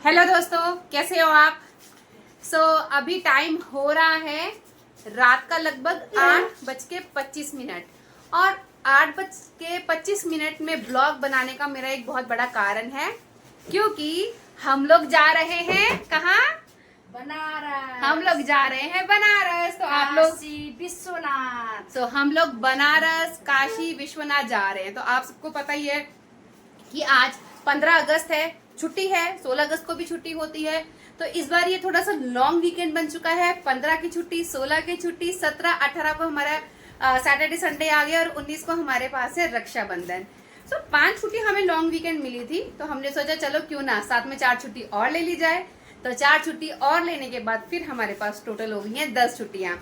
Hello दोस्तों, कैसे हो आप? अभी टाइम हो रहा है रात का लगभग 8:25 और 8:25 में ब्लॉग बनाने का मेरा एक बहुत बड़ा कारण है, क्योंकि हम लोग जा रहे हैं कहाँ? बनारस। हम लोग जा रहे हैं बनारस। तो आप लोग काशी विश्वनाथ। तो हम लोग बनारस काशी विश्वनाथ जा रहे हैं। तो आप सबको पता ही है कि आज 15 अगस्त है, छुट्टी है। 16 अगस्त को भी छुट्टी होती है। तो इस बार ये थोड़ा सा लॉन्ग वीकेंड बन चुका है। 15 की छुट्टी, 16 की छुट्टी, 17, 18 को हमारा सैटरडे संडे आ गया और 19 को हमारे पास है रक्षाबंधन। 5 छुट्टी हमें लॉन्ग वीकेंड मिली थी, तो हमने सोचा चलो क्यों ना साथ में 4 छुट्टी और ले ली जाए। तो 4 छुट्टी और लेने के बाद फिर हमारे पास टोटल हो गई है 10 छुट्टियां।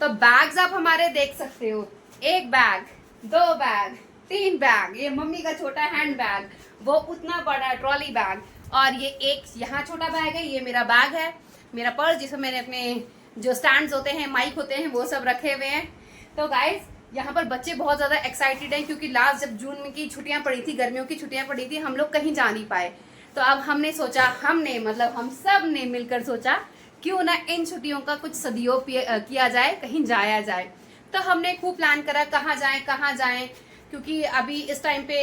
तो बैग्स आप हमारे देख सकते हो, 1 बैग, 2 बैग, 3 बैग, ये मम्मी का छोटा हैंड बैग, वो उतना बड़ा ट्रॉली बैग, और ये एक यहाँ छोटा बैग है, ये मेरा बैग है, मेरा पर्स जिसमें मैंने अपने जो स्टैंड्स होते हैं, माइक होते हैं, वो सब रखे हुए हैं। तो गाइस यहाँ पर बच्चे बहुत ज्यादा एक्साइटेड हैं, क्योंकि लास्ट जब जून की छुट्टियां पड़ी थी, गर्मियों की छुट्टियां पड़ी थी, हम लोग कहीं जा नहीं पाए। तो अब हमने सोचा, हम सब ने मिलकर सोचा क्यों ना इन छुट्टियों का कुछ सदुपयोग किया जाए, कहीं जाया जाए। तो हमने खूब प्लान करा कहाँ जाएं, क्योंकि अभी इस टाइम पे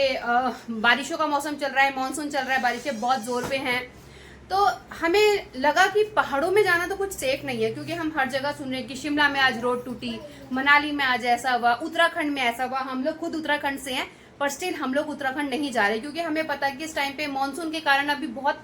बारिशों का मौसम चल रहा है, मानसून चल रहा है, बारिशें बहुत जोर पे हैं। तो हमें लगा कि पहाड़ों में जाना तो कुछ सेफ नहीं है, क्योंकि हम हर जगह सुन रहे हैं कि शिमला में आज रोड टूटी, मनाली में आज ऐसा हुआ, उत्तराखंड में ऐसा हुआ। हम लोग खुद उत्तराखंड से हैं, पर स्टिल हम लोग उत्तराखंड नहीं जा रहे, क्योंकि हमें पता है कि इस टाइम पे मानसून के कारण अभी बहुत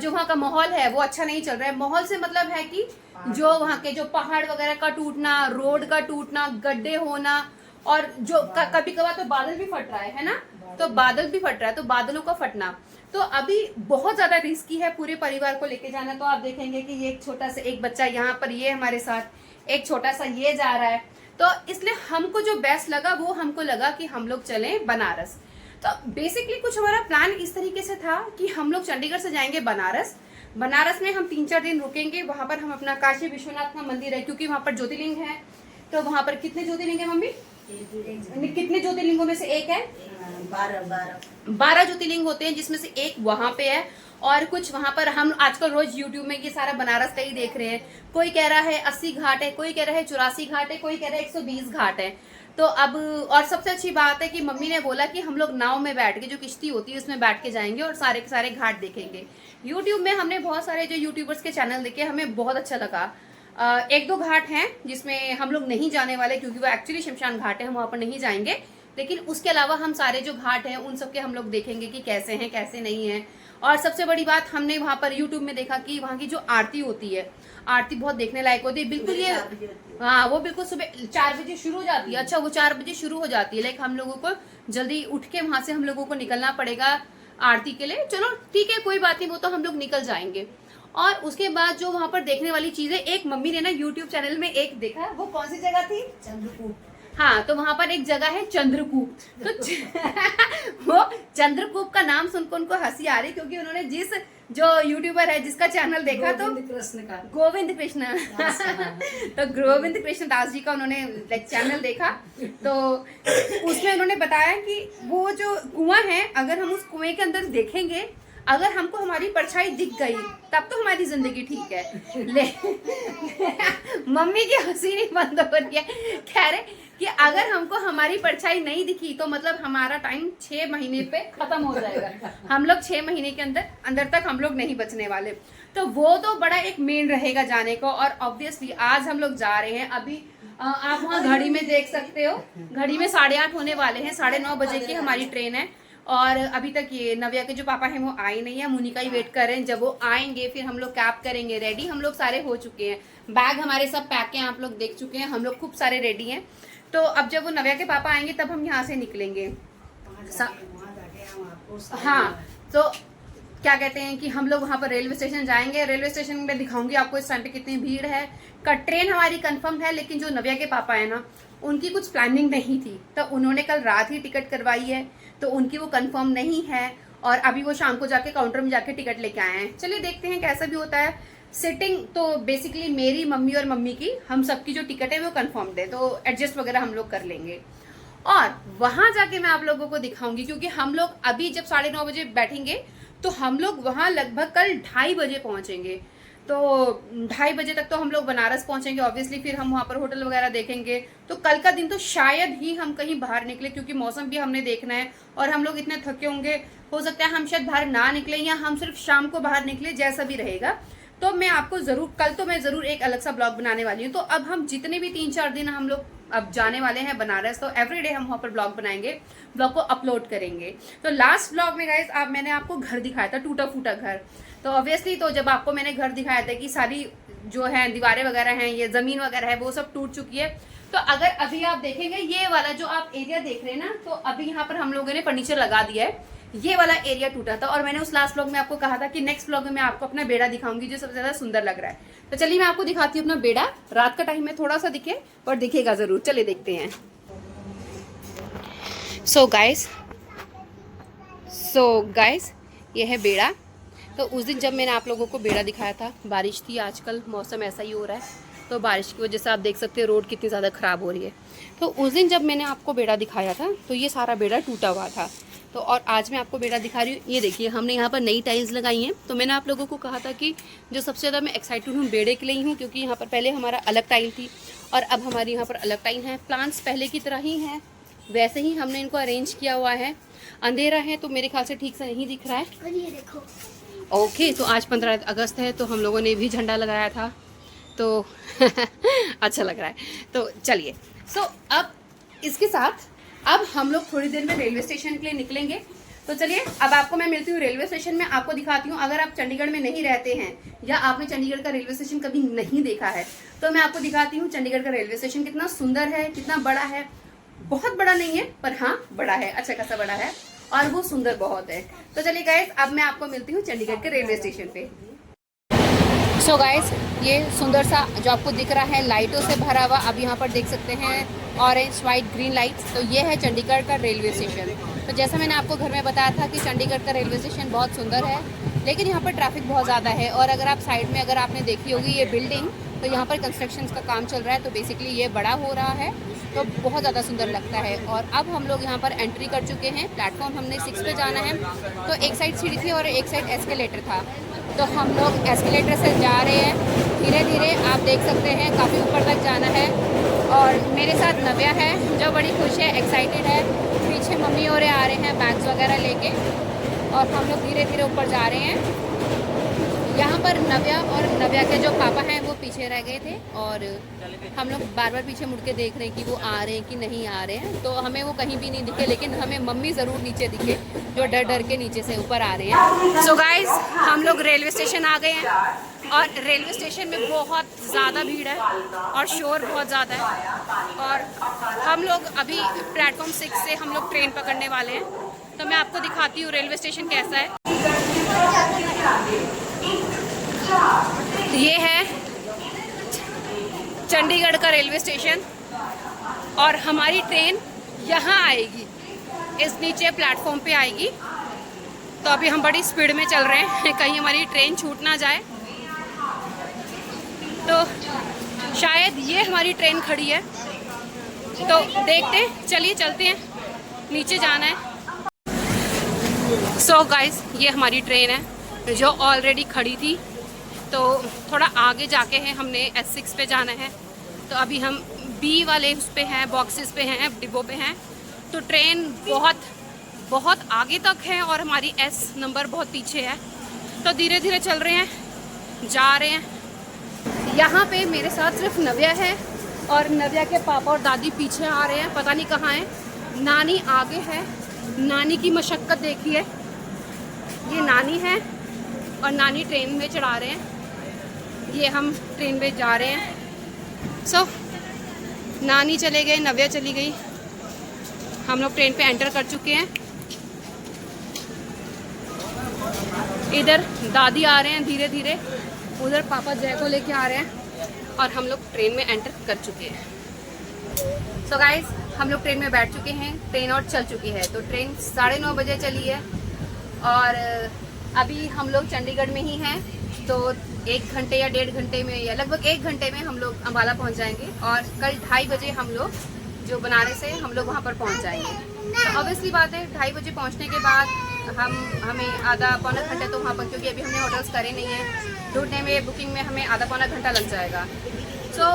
जो वहाँ का माहौल है वो अच्छा नहीं चल रहा है। माहौल से मतलब है कि जो वहाँ के जो पहाड़ वगैरह का टूटना, रोड का टूटना, गड्ढे होना, और जो कभी कभार तो बादल भी फट रहा है ना, तो बादल भी फट रहा है, तो बादलों का फटना तो अभी बहुत ज्यादा रिस्की है पूरे परिवार को लेके जाना। तो आप देखेंगे कि ये एक छोटा सा एक बच्चा यहाँ पर, ये हमारे साथ एक छोटा सा ये जा रहा है। तो इसलिए हमको जो बेस्ट लगा वो हमको लगा कि हम लोग चलें बनारस। तो बेसिकली कुछ हमारा प्लान इस तरीके से था कि हम लोग चंडीगढ़ से जाएंगे बनारस। बनारस में हम 3-4 दिन रुकेंगे, वहां पर हम अपना काशी विश्वनाथ का मंदिर है, क्योंकि वहां पर ज्योतिर्लिंग है। तो वहां पर कितने ज्योतिर्लिंग है मम्मी? कितने ज्योतिर्लिंगों में से एक है? 12 ज्योतिर्लिंग होते हैं, जिसमें से एक वहां पे है, और कुछ वहां पर हम आजकल रोज यूट्यूब में ये सारा बनारस का ही देख रहे हैं। कोई कह रहा है 80 घाट है, कोई कह रहा है 84 घाट है, कोई कह रहा है 120 घाट है। तो अब और सबसे अच्छी बात है कि मम्मी ने बोला कि हम लोग नाव में बैठ के, जो किश्ती होती है उसमें बैठ के जाएंगे और सारे के सारे घाट देखेंगे। यूट्यूब में हमने बहुत सारे जो यूट्यूबर्स के चैनल देखे, हमें बहुत अच्छा लगा। 1-2 घाट हैं जिसमें हम लोग नहीं जाने वाले, क्योंकि वो एक्चुअली शमशान घाट है, हम वहां पर नहीं जाएंगे। लेकिन उसके अलावा हम सारे जो घाट हैं उन सबके हम लोग देखेंगे कि कैसे हैं कैसे नहीं है। और सबसे बड़ी बात, हमने वहां पर यूट्यूब में देखा कि वहां की जो आरती होती है, आरती बहुत देखने लायक होती है। बिल्कुल ये हाँ, वो बिल्कुल सुबह 4 बजे शुरू हो जाती है। अच्छा, वो 4 बजे शुरू हो जाती है, लाइक हम लोगों को जल्दी उठ के वहां से हम लोगों को निकलना पड़ेगा आरती के लिए। चलो ठीक है, कोई बात नहीं, वो तो हम लोग निकल जाएंगे। और उसके बाद जो वहां पर देखने वाली चीजें, एक मम्मी ने ना यूट्यूब चैनल में एक देखा, वो कौन सी जगह थी? चंद्रकूट। हाँ, तो वहां पर एक जगह है चंद्रकूप। तो वो चंद्रकूप का नाम सुनकर उनको हंसी आ रही, क्योंकि उन्होंने जिस जो यूट्यूबर है जिसका चैनल देखा, तो गोविंद कृष्ण तो गोविंद कृष्ण दास जी का उन्होंने चैनल देखा। तो उसमें उन्होंने बताया कि वो जो कुआं है, अगर हम उस कुएं के अंदर देखेंगे, अगर हमको हमारी परछाई दिख गई तब तो हमारी जिंदगी ठीक है। मम्मी की हंसी नहीं बंद हो रही है। कह रहे कि अगर हमको हमारी परछाई नहीं दिखी तो मतलब हमारा टाइम 6 महीने पे खत्म हो जाएगा। हम लोग 6 महीने के अंदर तक हम लोग नहीं बचने वाले। तो वो तो बड़ा एक मेन रहेगा जाने को। और ऑब्वियसली आज हम लोग जा रहे हैं। अभी आप वहाँ घड़ी में देख सकते हो, घड़ी में 8:30 होने वाले हैं, 9:30 बजे की हमारी ट्रेन है। और अभी तक ये नव्या के जो पापा हैं वो आए नहीं है, मुनी का ही वेट कर रहे हैं। जब वो आएंगे फिर हम लोग कैब करेंगे। रेडी हम लोग सारे हो चुके हैं, बैग हमारे सब पैक हैं, आप लोग देख चुके हैं, हम लोग खूब सारे रेडी हैं। तो अब जब वो नव्या के पापा आएंगे तब हम यहाँ से निकलेंगे। हाँ, तो क्या कहते हैं कि हम लोग वहाँ पर रेलवे स्टेशन जाएंगे। रेलवे स्टेशन में दिखाऊंगी आपको इस टाइम पे कितनी भीड़ है। ट्रेन हमारी कंफर्म है, लेकिन जो नव्या के पापा है ना, उनकी कुछ प्लानिंग नहीं थी, तो उन्होंने कल रात ही टिकट करवाई है, तो उनकी वो कंफर्म नहीं है। और अभी वो शाम को जाके काउंटर में जाके टिकट लेके आए हैं। चलिए देखते हैं कैसा भी होता है। सिटिंग तो बेसिकली मेरी मम्मी और मम्मी की, हम सबकी जो टिकट है वो कंफर्म्ड है, तो एडजस्ट वगैरह हम लोग कर लेंगे। और वहां जाके मैं आप लोगों को दिखाऊंगी, क्योंकि हम लोग अभी जब 9:30 बजे बैठेंगे तो हम लोग वहाँ लगभग कल 2:30 बजे पहुँचेंगे। तो 2:30 बजे तक तो हम लोग बनारस पहुँचेंगे ऑब्वियसली, फिर हम वहाँ पर होटल वगैरह देखेंगे। तो कल का दिन तो शायद ही हम कहीं बाहर निकले, क्योंकि मौसम भी हमने देखना है और हम लोग इतने थके होंगे, हो सकता है हम शायद बाहर ना निकले या हम सिर्फ शाम को बाहर निकले, जैसा भी रहेगा। तो मैं आपको ज़रूर कल तो मैं ज़रूर एक अलग सा ब्लॉग बनाने वाली हूँ। तो अब हम जितने भी 3-4 दिन हम लोग अब जाने वाले हैं बनारस, तो एवरीडे हम वहाँ पर ब्लॉग बनाएंगे, ब्लॉग को अपलोड करेंगे। तो लास्ट ब्लॉग में गाइस मैंने आपको घर दिखाया था, टूटा फूटा घर। तो ऑब्वियसली तो जब आपको मैंने घर दिखाया था कि सारी जो है दीवारें वगैरह हैं, ये ज़मीन वगैरह है, वो सब टूट चुकी है। तो अगर अभी आप देखेंगे ये वाला जो आप एरिया देख रहे हैं ना, तो अभी यहाँ पर हम लोगों ने फर्नीचर लगा दिया है। ये वाला एरिया टूटा था और मैंने उस लास्ट ब्लॉग में आपको कहा था कि नेक्स्ट ब्लॉग में मैं आपको अपना बेड़ा दिखाऊंगी जो सबसे ज़्यादा सुंदर लग रहा है। तो चलिए मैं आपको दिखाती हूँ अपना बेड़ा। रात का टाइम में थोड़ा सा दिखे और दिखेगा ज़रूर, चलिए देखते हैं। सो गाइस ये है बेड़ा। तो उस दिन जब मैंने आप लोगों को बेड़ा दिखाया था, बारिश थी, आजकल मौसम ऐसा ही हो रहा है, तो बारिश की वजह से आप देख सकते हैं रोड कितनी ज़्यादा ख़राब हो रही है। तो उस दिन जब मैंने आपको बेड़ा दिखाया था तो ये सारा बेड़ा टूटा हुआ था। तो और आज मैं आपको बेड़ा दिखा रही हूँ, ये देखिए हमने यहाँ पर नई टाइल्स लगाई हैं। तो मैंने आप लोगों को कहा था कि जो सबसे ज़्यादा मैं एक्साइटेड हूँ बेड़े के लिए ही हूँ, क्योंकि यहाँ पर पहले हमारा अलग टाइल थी और अब हमारी यहाँ पर अलग टाइल है। प्लांट्स पहले की तरह ही हैं, वैसे ही हमने इनको अरेंज किया हुआ है। अंधेरा है तो मेरे ख्याल से ठीक से नहीं दिख रहा है। और ये देखो, ओके तो आज 15 अगस्त है, तो हम लोगों ने भी झंडा लगाया था, तो अच्छा लग रहा है। तो चलिए अब इसके साथ अब हम लोग थोड़ी देर में रेलवे स्टेशन के लिए निकलेंगे। तो चलिए अब आपको मैं मिलती हूँ रेलवे स्टेशन में, आपको दिखाती हूँ। अगर आप चंडीगढ़ में नहीं रहते हैं या आपने चंडीगढ़ का रेलवे स्टेशन कभी नहीं देखा है, तो मैं आपको दिखाती हूँ चंडीगढ़ का रेलवे स्टेशन कितना सुंदर है, कितना बड़ा है। बहुत बड़ा नहीं है पर हाँ बड़ा है, अच्छा खासा बड़ा है और वो सुंदर बहुत है। तो चलिए गाइस अब मैं आपको मिलती हूँ चंडीगढ़ के रेलवे स्टेशन पे। सो गाइस ये सुंदर सा जो आपको दिख रहा है लाइटों से भरा हुआ, अब यहाँ पर देख सकते हैं ऑरेंज वाइट ग्रीन लाइट्स। तो ये है चंडीगढ़ का रेलवे स्टेशन। तो जैसा मैंने आपको घर में बताया था कि चंडीगढ़ का रेलवे स्टेशन बहुत सुंदर है, लेकिन यहाँ पर ट्रैफिक बहुत ज़्यादा है। और अगर आप साइड में अगर आपने देखी होगी ये बिल्डिंग, तो यहाँ पर कंस्ट्रक्शन का काम चल रहा है, तो बेसिकली ये बड़ा हो रहा है, तो बहुत ज़्यादा सुंदर लगता है। और अब हम लोग यहाँ पर एंट्री कर चुके हैं। प्लेटफॉर्म हमने 6 पे जाना है। तो एक साइड सीढ़ी थी और एक साइड एस्केलेटर था, तो हम लोग एस्केलेटर से जा रहे हैं धीरे धीरे। आप देख सकते हैं काफ़ी ऊपर तक जाना है और मेरे साथ नव्या है जो बड़ी खुश है, एक्साइटेड है। पीछे मम्मी और आ रहे हैं बैग्स वगैरह लेके और हम लोग धीरे धीरे ऊपर जा रहे हैं। यहाँ पर नव्या और नव्या के जो पापा हैं वो पीछे रह गए थे और हम लोग बार बार पीछे मुड़ के देख रहे हैं कि वो आ रहे हैं कि नहीं आ रहे हैं। तो हमें वो कहीं भी नहीं दिखे, लेकिन हमें मम्मी ज़रूर नीचे दिखे जो डर डर के नीचे से ऊपर आ रहे हैं। सो गाइस हम लोग रेलवे स्टेशन आ गए हैं और रेलवे स्टेशन में बहुत ज़्यादा भीड़ है और शोर बहुत ज़्यादा है। और हम लोग अभी प्लेटफॉर्म 6 से हम लोग ट्रेन पकड़ने वाले हैं। तो मैं आपको दिखाती हूँ रेलवे स्टेशन कैसा है। ये है चंडीगढ़ का रेलवे स्टेशन और हमारी ट्रेन यहाँ आएगी, इस नीचे प्लेटफॉर्म पे आएगी। तो अभी हम बड़ी स्पीड में चल रहे हैं कहीं हमारी ट्रेन छूट ना जाए। तो शायद ये हमारी ट्रेन खड़ी है, तो देखते चलिए चलते हैं, नीचे जाना है। सो गाइस ये हमारी ट्रेन है जो ऑलरेडी खड़ी थी। तो थोड़ा आगे जाके हैं, हमने S6 पे जाना है। तो अभी हम B वाले उस पे हैं, बॉक्सेस पे हैं, डिब्बों पे हैं। तो ट्रेन बहुत बहुत आगे तक है और हमारी S नंबर बहुत पीछे है। तो धीरे धीरे चल रहे हैं, जा रहे हैं। यहाँ पे मेरे साथ सिर्फ नव्या है और नव्या के पापा और दादी पीछे आ रहे हैं, पता नहीं कहाँ हैं। नानी आगे है, नानी की मशक्क़त देखिए। ये नानी है और नानी ट्रेन में चढ़ा रहे हैं, ये हम ट्रेन में जा रहे हैं। सो नानी चले गए, नव्या चली गई, हम लोग ट्रेन पे एंटर कर चुके हैं। इधर दादी आ रहे हैं धीरे धीरे, उधर पापा जय को लेके आ रहे हैं और हम लोग ट्रेन में एंटर कर चुके हैं। सो गाइस हम लोग ट्रेन में बैठ चुके हैं, ट्रेन और चल चुकी है। तो ट्रेन 9:30 बजे चली है और अभी हम लोग चंडीगढ़ में ही हैं। तो 1 घंटे या 1.5 घंटे में या लगभग 1 घंटे में हम लोग अम्बाला पहुंच जाएंगे और कल 2:30 बजे हम लोग जो बनारस से हम लोग वहां पर पहुंच जाएंगे। तो ऑब्वियसली बात है 2:30 बजे पहुंचने के बाद हमें आधा पौना घंटा तो वहाँ पर, क्योंकि अभी हमने होटल्स करे नहीं है, ढूंढने में बुकिंग में हमें आधा पौना घंटा लग जाएगा। सो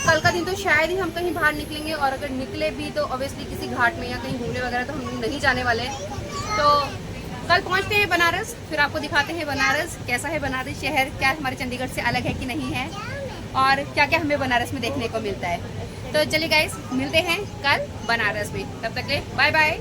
कल का दिन तो शायद ही हम कहीं बाहर निकलेंगे, और अगर निकले भी तो ऑब्वियसली किसी घाट में या कहीं घूमने वगैरह तो हम नहीं जाने वाले। तो कल पहुंचते हैं बनारस, फिर आपको दिखाते हैं बनारस कैसा है, बनारस शहर क्या हमारे चंडीगढ़ से अलग है कि नहीं है, और क्या क्या हमें बनारस में देखने को मिलता है। तो चलिए गाइस, मिलते हैं कल बनारस में, तब तक के बाय बाय।